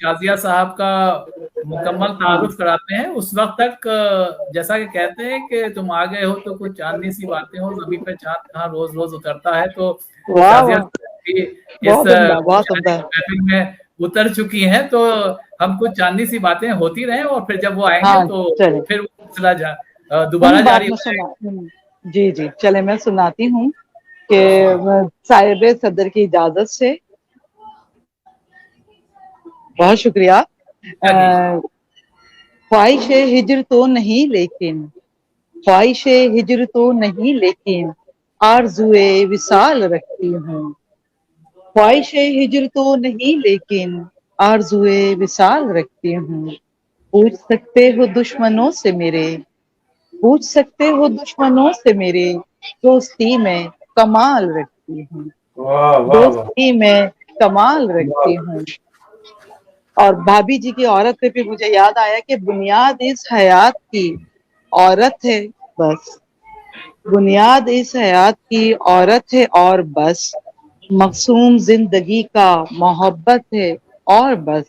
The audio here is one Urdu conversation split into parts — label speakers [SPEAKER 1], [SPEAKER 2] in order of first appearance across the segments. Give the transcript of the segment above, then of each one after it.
[SPEAKER 1] شازیہ صاحب کا مکمل تعارف کراتے ہیں، اس وقت تک جیسا کہ کہتے ہیں کہ تم آ گئے ہو تو کچھ چاندنی سی باتیں ہو، زمین پہ چاند کہاں روز روز اترتا ہے، تو شازیہ بھی اس محفل میں اتر چکی ہیں، تو ہم کچھ چاندنی سی باتیں ہوتی رہیں اور پھر جب وہ آئیں گے تو پھر وہ سلسلہ دوبارہ جاری ہو جائے گا۔
[SPEAKER 2] جی جی چلے میں سناتی ہوں کہ صاحب صدر کی اجازت سے۔ بہت شکریہ۔ خواہش ہجر تو نہیں لیکن، خواہش ہجر تو نہیں لیکن آرزوئے وصال رکھتی ہوں، خواہش ہجر تو نہیں لیکن آرزوئے وصال رکھتی ہوں، پوچھ سکتے ہو دشمنوں سے میرے، پوچھ سکتے ہو دشمنوں سے میرے، دوستی میں کمال رکھتی ہوں، دوستی میں کمال رکھتی ہوں۔ اور بھابھی جی کی عورت پہ بھی مجھے یاد آیا کہ بنیاد اس حیات کی عورت ہے بس، بنیاد اس حیات کی عورت ہے اور بس، مقصوم زندگی کا محبت ہے اور بس،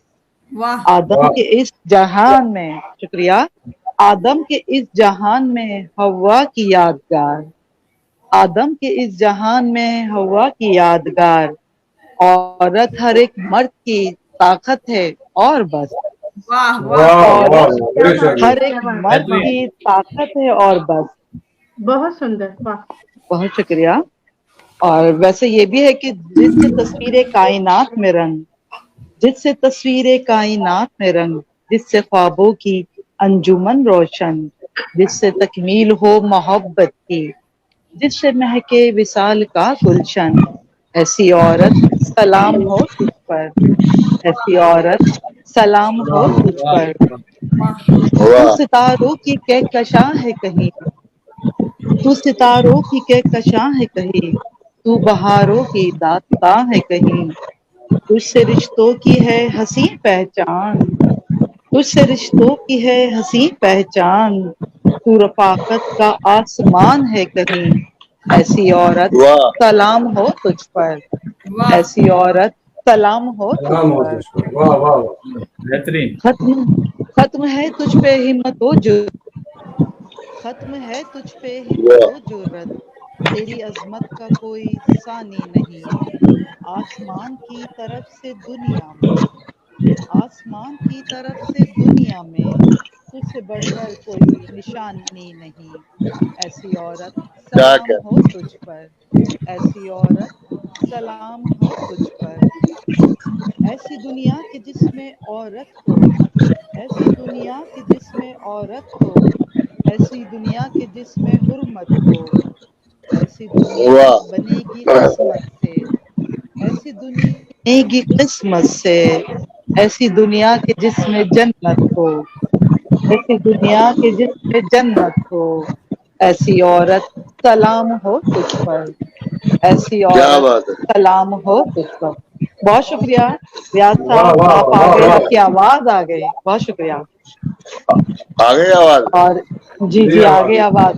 [SPEAKER 2] آدم کے اس جہان میں، شکریہ، آدم کے اس جہان میں حوا کی یادگار، آدم کے اس جہان میں حوا کی یادگار، عورت ہر ایک مرد کی طاقت ہے اور بس، عورت ہر ایک مرد کی طاقت ہے اور بس۔
[SPEAKER 3] بہت سندر، واہ،
[SPEAKER 2] بہت شکریہ۔ اور ویسے یہ بھی ہے کہ جس سے تصویر کائنات میں رنگ، جس سے تصویر کائنات میں رنگ، جس سے خوابوں کی انجمن روشن، جس سے تکمیل ہو محبت کی، جس سے مہکے وصال کا گلشن، ایسی عورت سلام ہو تجھ پر، ایسی عورت سلام ہو تجھ پر، تو ستاروں کی کہکشاں ہے کہیں، تو ستاروں کی کہکشاں ہے کہیں، تو بہاروں کی داستاں ہے کہیں، تجھ سے رشتوں کی ہے حسین پہچان، تجھ سے رشتوں کی ہے حسین پہچان، تو رفاقت کا آسمان ہے کہیں، ایسی عورت سلام ہو تجھ پر، ایسی عورت سلام ہو تجھ پر۔
[SPEAKER 1] بہترین۔
[SPEAKER 2] ختم ہے تجھ پہ ہمت و جرأت، ختم ہے تجھ پہ ہمت و جرأت، تیری عظمت کا کوئی ثانی نہیں، آسمان کی طرف سے دنیا میں، آسمان کی طرف سے دنیا میں تجھ سے بڑھ کر کوئی نشانی نہیں، ایسی عورت سلام ہو تجھ پر، ایسی عورت سلام ہو تجھ پر، ایسی دنیا کہ جس میں عورت ہو، ایسی دنیا کہ جس میں عورت ہو، ایسی دنیا کہ جس میں حرمت ہو، ایسی دنیا بنے گی قسمت سے، ایسی دنیا بنے گی قسمت سے، ایسی دنیا کہ جس میں جنت ہو، ایسی دنیا کہ جس میں جنت ہو، ایسی عورت سلام ہو تجھ پر، ایسی عورت سلام ہو تجھ پر۔ بہت شکریہ ریاض صاحب، آپ آ گئے، آپ کی آواز آ گئی، بہت شکریہ۔
[SPEAKER 4] آگے آواز
[SPEAKER 2] اور جی جی آگے آواز۔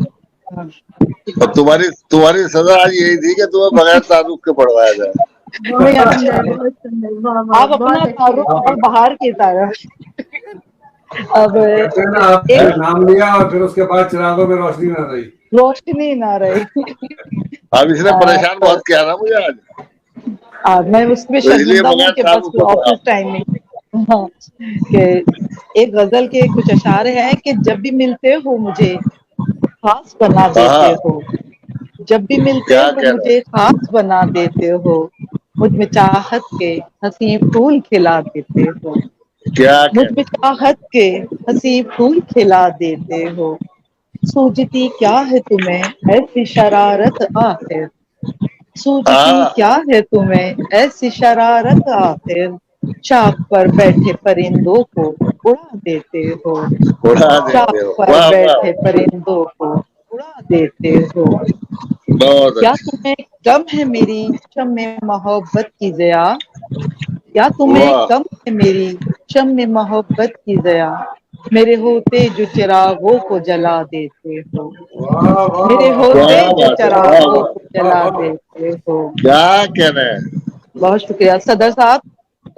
[SPEAKER 4] تمہاری سزا آج یہی تھی کہ تمہیں بغیر تعارف کے پڑھوایا جائے۔
[SPEAKER 3] بہت سندر، بہت سندر، واہ واہ،
[SPEAKER 2] آپ اپنا
[SPEAKER 3] بہت اچھی
[SPEAKER 2] تعارف
[SPEAKER 3] بات
[SPEAKER 2] اور باہر کی طرف۔ اب
[SPEAKER 5] نام لیا اور پھر اس کے بعد چراغوں میں روشنی نہ رہی،
[SPEAKER 2] روشنی نہ رہی۔
[SPEAKER 4] اب اس نے پریشان بہت کیا نا مجھے آج،
[SPEAKER 2] میں اس میں
[SPEAKER 4] تو اس لیے
[SPEAKER 2] شرمندہ ہوں
[SPEAKER 4] بغیر
[SPEAKER 2] کہ بس
[SPEAKER 4] تعارف کے پڑھا۔
[SPEAKER 2] آفس ٹائم میں ہاں، کہ ایک غزل کے کچھ اشعار ہیں کہ جب بھی ملتے ہو مجھے خاص بنا دیتے ہو، جب بھی ملتے
[SPEAKER 4] کیا
[SPEAKER 2] ہو
[SPEAKER 4] کہہ رہے
[SPEAKER 2] مجھے خاص بنا دیتے ہو، مجھ میں چاہت کے حسین پھول کھلا دیتے ہو،
[SPEAKER 4] کیا
[SPEAKER 2] مجھ میں چاہت کے حسین پھول کھلا دیتے ہو، سوجتی کیا ہے تمہیں ایسی شرارت آخر، سوجتی
[SPEAKER 4] ہاں
[SPEAKER 2] کیا ہے تمہیں ایسی شرارت آخر، چاک پر بیٹھے پرندوں کو اڑا دیتے ہو،
[SPEAKER 4] اڑا
[SPEAKER 2] چاک
[SPEAKER 4] دیتے ہو،
[SPEAKER 2] پر
[SPEAKER 4] واہ واہ،
[SPEAKER 2] بیٹھے پرندوں کو اڑا دیتے ہو،
[SPEAKER 4] بہت
[SPEAKER 2] کیا
[SPEAKER 4] اچھی،
[SPEAKER 2] تمہیں کم ہے میری شم محبت کی ضیا، کیا تمہیں
[SPEAKER 4] واہ
[SPEAKER 2] کم ہے میری شم محبت کی ضیا، میرے ہوتے جو چراغوں کو جلا دیتے ہو، میرے ہوتے
[SPEAKER 4] کیا
[SPEAKER 2] جو
[SPEAKER 4] بات ہے، واہ
[SPEAKER 2] چراغوں
[SPEAKER 4] واہ،
[SPEAKER 2] کو جلا دیتے ہو۔
[SPEAKER 4] کیا کہنا ہے۔
[SPEAKER 2] بہت شکریہ صدر صاحب۔